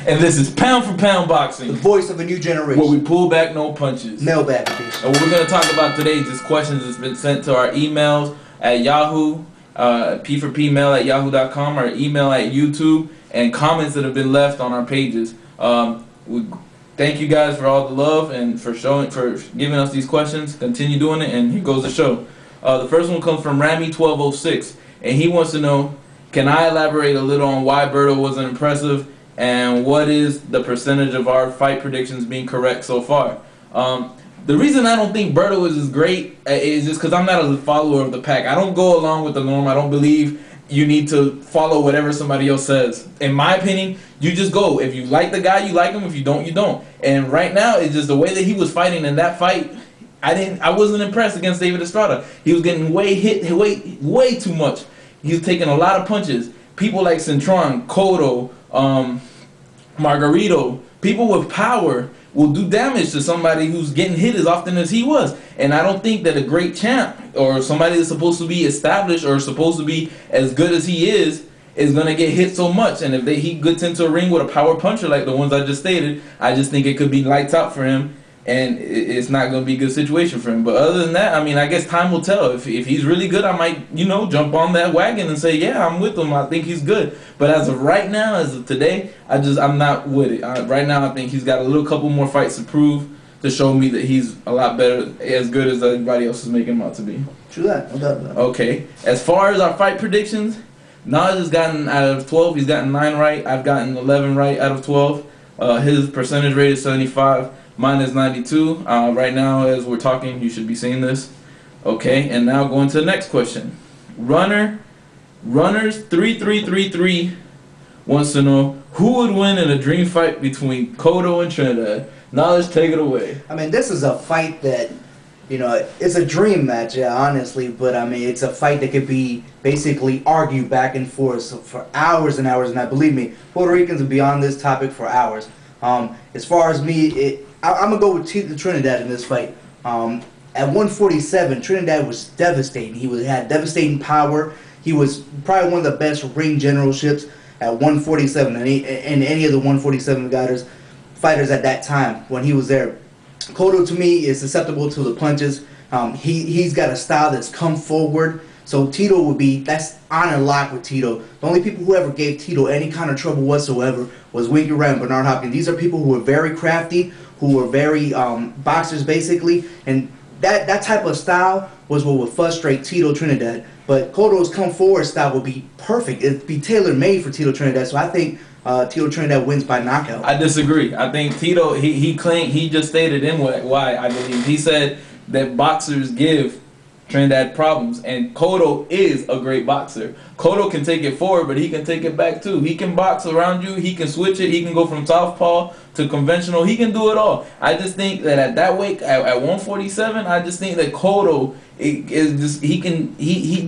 And this is Pound for Pound Boxing. The voice of a new generation. Where we pull back, no punches. Mailbag edition. And what we're going to talk about today is just questions that's been sent to our emails at Yahoo, P4P mail at yahoo.com, our email at YouTube, and comments that have been left on our pages. We thank you guys for all the love and for giving us these questions. Continue doing it, and here goes the show. The first one comes from Rami1206, and he wants to know, can I elaborate a little on why Berto wasn't impressive, and what is the percentage of our fight predictions being correct so far? The reason I don't think Berto is as great is just because I'm not a follower of the pack. I don't go along with the norm. I don't believe you need to follow whatever somebody else says. In my opinion, you just go. If you like the guy, you like him. If you don't, you don't. And right now, it's just the way that he was fighting in that fight. I wasn't impressed against David Estrada. He was getting way too much. He was taking a lot of punches. People like Cintron, Cotto, Margarito, people with power will do damage to somebody who's getting hit as often as he was. And I don't think that a great champ or somebody that's supposed to be established or supposed to be as good as he is going to get hit so much. And if he gets into a ring with a power puncher like the ones I just stated, I just think it could be lights out for him. And it's not going to be a good situation for him. But other than that, I mean, I guess time will tell. If he's really good, I might, jump on that wagon and say, yeah, I'm with him. I think he's good. But as of right now, as of today, I'm not with it. Right now, I think he's got a couple more fights to prove to show me that he's a lot better, as good as everybody else is making him out to be. True that. No doubt about it. Okay. As far as our fight predictions, Nas has gotten out of 12. He's gotten 9 right. I've gotten 11 right out of 12. His percentage rate is 75. Mine is 92. Right now, as we're talking, you should be seeing this. Okay, and now going to the next question. Runners 3333 wants to know who would win in a dream fight between Cotto and Trinidad. Now let's take it away. I mean, this is a fight that, it's a dream match, yeah, honestly. But I mean, it's a fight that could be basically argued back and forth for hours and hours. And believe me, Puerto Ricans will be on this topic for hours. As far as me, I'm going to go with Trinidad in this fight. At 147, Trinidad was devastating. He had devastating power. He was probably one of the best ring generalships at 147 and any of the 147 fighters at that time when he was there. Cotto, to me, is susceptible to the punches. He's got a style that's come forward. So Tito that's on and lock with Tito. The only people who ever gave Tito any kind of trouble whatsoever was Winky Ray and Bernard Hopkins. These are people who were very crafty, who were very boxers basically, and that type of style was what would frustrate Tito Trinidad. But Cotto's come forward style would be perfect. It'd be tailor-made for Tito Trinidad. So I think Tito Trinidad wins by knockout. I disagree. I think Tito, he just stated in why I believe. He said that boxers give Trinidad problems, and Cotto is a great boxer. Cotto can take it forward, but he can take it back too. He can box around you. He can switch it. He can go from southpaw to conventional. He can do it all. I just think that at that weight, at 147, I just think that Cotto he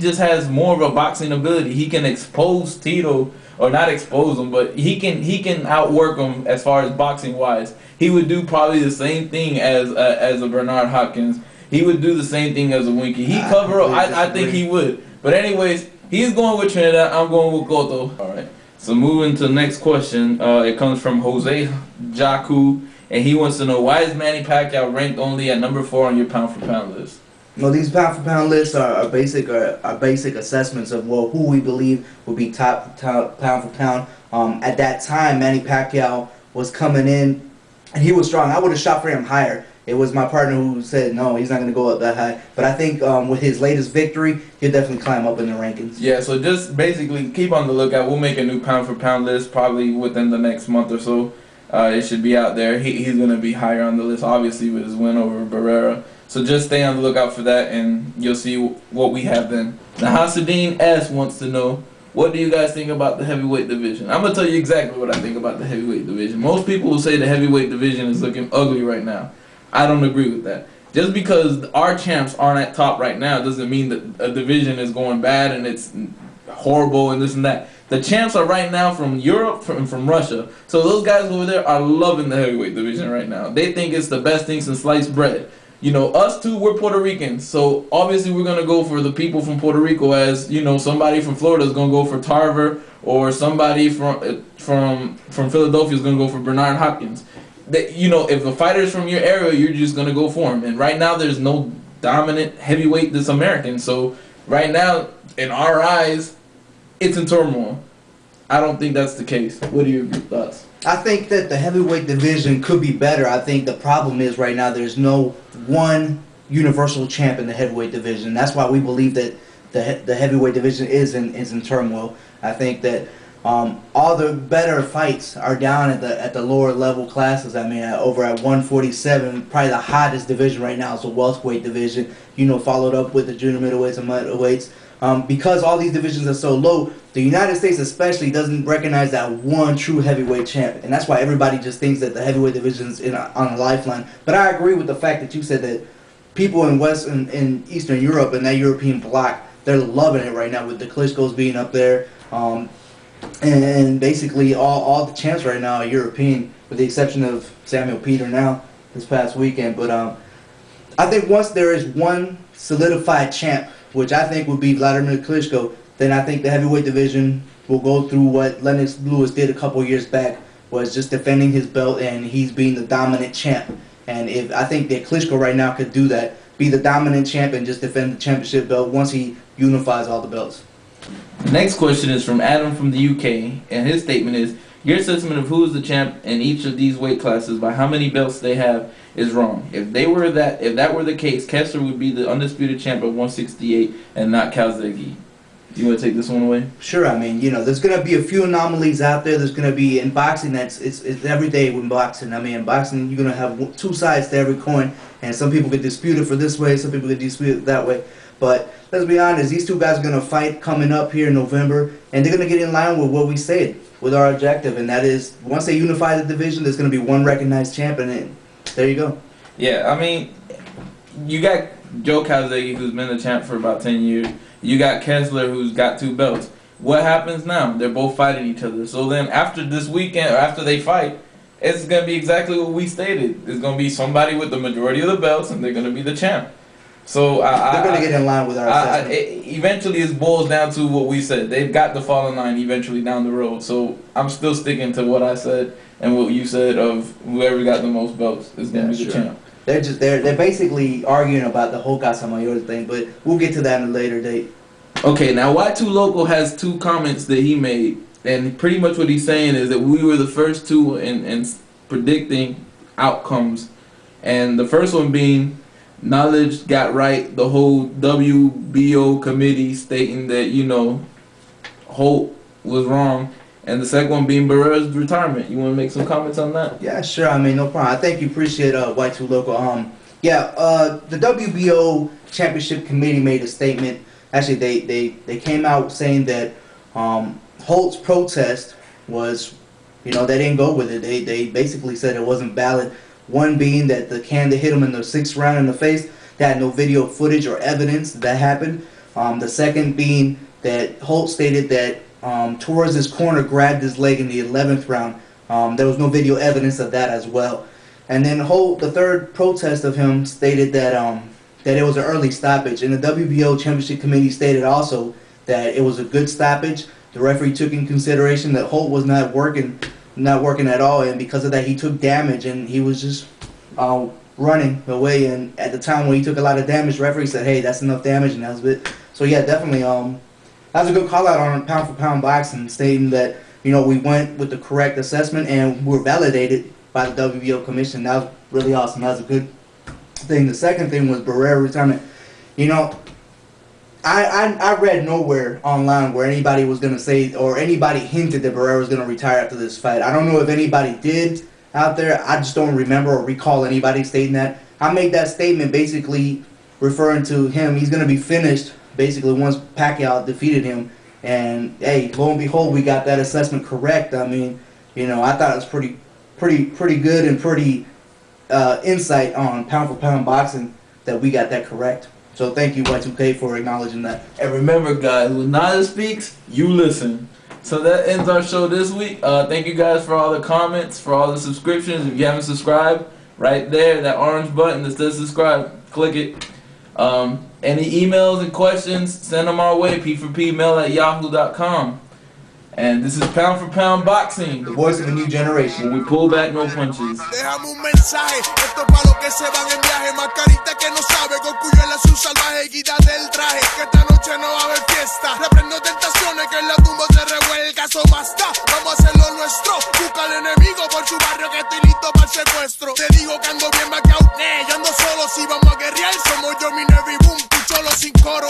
just has more of a boxing ability. He can expose Tito, or not expose him, but he can outwork him as far as boxing wise. He would do probably the same thing as a Bernard Hopkins. He would do the same thing as a Winky. I think he would. But anyways, he's going with Trinidad. I'm going with Cotto. All right. So moving to the next question. It comes from Jose Jacu, and he wants to know, why is Manny Pacquiao ranked only at number 4 on your pound-for-pound list? No, these pound-for-pound lists are basic assessments of who we believe would be top pound-for-pound. At that time, Manny Pacquiao was coming in, and he was strong. I would have shot for him higher. It was my partner who said, no, he's not going to go up that high. But I think with his latest victory, he'll definitely climb up in the rankings. Yeah, so just basically keep on the lookout. We'll make a new pound-for-pound list probably within the next month or so. It should be out there. He's going to be higher on the list, obviously, with his win over Barrera. So just stay on the lookout for that, and you'll see what we have then. Now, Hasadine S. wants to know, what do you guys think about the heavyweight division? I'm going to tell you exactly what I think about the heavyweight division. Most people will say the heavyweight division is looking ugly right now. I don't agree with that. Just because our champs aren't at top right now doesn't mean that a division is going bad and it's horrible and this and that. The champs are right now from Europe, from Russia. So those guys over there are loving the heavyweight division right now. They think it's the best thing since sliced bread. you know, us two, we're Puerto Ricans, so obviously we're gonna go for the people from Puerto Rico. As you know, somebody from Florida is gonna go for Tarver, or somebody from Philadelphia is gonna go for Bernard Hopkins. That, you know, if a fighter's from your area, you're just gonna go for him. And right now, there's no dominant heavyweight that's American. So right now, in our eyes, it's in turmoil. I don't think that's the case. What are your thoughts? I think that the heavyweight division could be better. I think the problem is right now there's no one universal champ in the heavyweight division. That's why we believe that the heavyweight division is in turmoil. I think that all the better fights are down at the lower level classes. I mean, over at 147, probably the hottest division right now is the welterweight division. You know, followed up with the junior middleweights and middleweights. Because all these divisions are so low, the United States especially doesn't recognize that one true heavyweight champ, and that's why everybody just thinks that the heavyweight division's on a lifeline. But I agree with the fact that you said that people in in Eastern Europe and that European bloc, they're loving it right now with the Klitschko's being up there, and basically all the champs right now are European, with the exception of Samuel Peter now this past weekend. But I think once there is one solidified champ, which I think would be Vladimir Klitschko, then I think the heavyweight division will go through what Lennox Lewis did a couple years back, was just defending his belt and he's being the dominant champ. And if I think that Klitschko right now could do that, be the dominant champ and just defend the championship belt once he unifies all the belts. The next question is from Adam from the UK, and his statement is, your assessment of who is the champ in each of these weight classes by how many belts they have is wrong. If that were the case, Kessler would be the undisputed champ at 168 and not Calzaghe. You want to take this one away? Sure. I mean, you know, there's going to be a few anomalies out there. There's going to be, in boxing, it's every day in boxing. I mean, in boxing, you're going to have two sides to every coin, and some people get disputed for this way, some people get disputed that way. But let's be honest, these two guys are going to fight coming up here in November, and they're going to get in line with what we said, with our objective, and that is, once they unify the division, there's going to be one recognized champion, and there you go. Yeah, I mean, you got Joe Calzaghe, who's been the champ for about 10 years. You got Kessler, who's got 2 belts. What happens now? They're both fighting each other. So then after this weekend, or after they fight, it's going to be exactly what we stated. It's going to be somebody with the majority of the belts, and they're going to be the champ. So they're going to get in line with our assessment. Eventually, it boils down to what we said. They've got to fall in line eventually down the road. So I'm still sticking to what I said and what you said of whoever got the most belts is going to be the champ. They're basically arguing about the whole Casa Mayor thing, but we'll get to that in a later date. Okay, now Y2 Local has 2 comments that he made, and pretty much what he's saying is that we were the first 2 in predicting outcomes, and the first one being Knowledge got right the whole WBO committee stating that, you know, Holt was wrong. And the second one being Barrera's retirement. You want to make some comments on that? Yeah, sure. I mean, no problem. I think you appreciate Y2 Local. The WBO Championship Committee made a statement. Actually, they came out saying that Holt's protest was, you know, they didn't go with it. They basically said it wasn't valid. One being that the can that hit him in the 6th round in the face, they had no video footage or evidence that happened. The second being that Holt stated that Torres' corner grabbed his leg in the 11th round. There was no video evidence of that as well. And then Holt, the third protest of him, stated that it was an early stoppage. And the WBO Championship Committee stated also that it was a good stoppage. The referee took in consideration that Holt was not working at all, and because of that he took damage and he was just running away. And at the time when he took a lot of damage, the referee said, hey, that's enough damage, and that was it. So yeah, definitely that was a good call out on pound for pound boxing, stating that, you know, we went with the correct assessment and we're validated by the WBO commission. That was really awesome. That was a good thing. The second thing was Barrera retirement. You know, I read nowhere online where anybody was going to say, or anybody hinted that Barrera was going to retire after this fight. I don't know if anybody did out there. I just don't remember or recall anybody stating that. I made that statement basically referring to him. He's going to be finished basically once Pacquiao defeated him. And hey, lo and behold, we got that assessment correct. I mean, you know, I thought it was pretty good and pretty insight on pound for pound boxing that we got that correct. So thank you, Y2K, for acknowledging that. And remember, guys, when Nada speaks, you listen. So that ends our show this week. Thank you guys for all the comments, for all the subscriptions. If you haven't subscribed, right there, that orange button that says subscribe. Click it. Any emails and questions, send them our way. P4P mail@yahoo.com. And this is Pound for Pound Boxing, The voice of a new generation. where we pull back, no punches. Déjame un mensaje, esto es pa' los que se van en viaje. Mascarita que no sabe, con cuyo él es un salvaje. Quítate el traje, que esta noche no va a haber fiesta. Reprendo tentaciones, que en la tumba se revuelca. Eso basta, vamos a hacer lo nuestro. Busca al enemigo por su barrio, que estoy listo para el secuestro. Te digo que ando bien Pacquiao, yo ando solo. Si vamos a guerrear, somos yo, mi Navy Boom, tu cholo sin coro.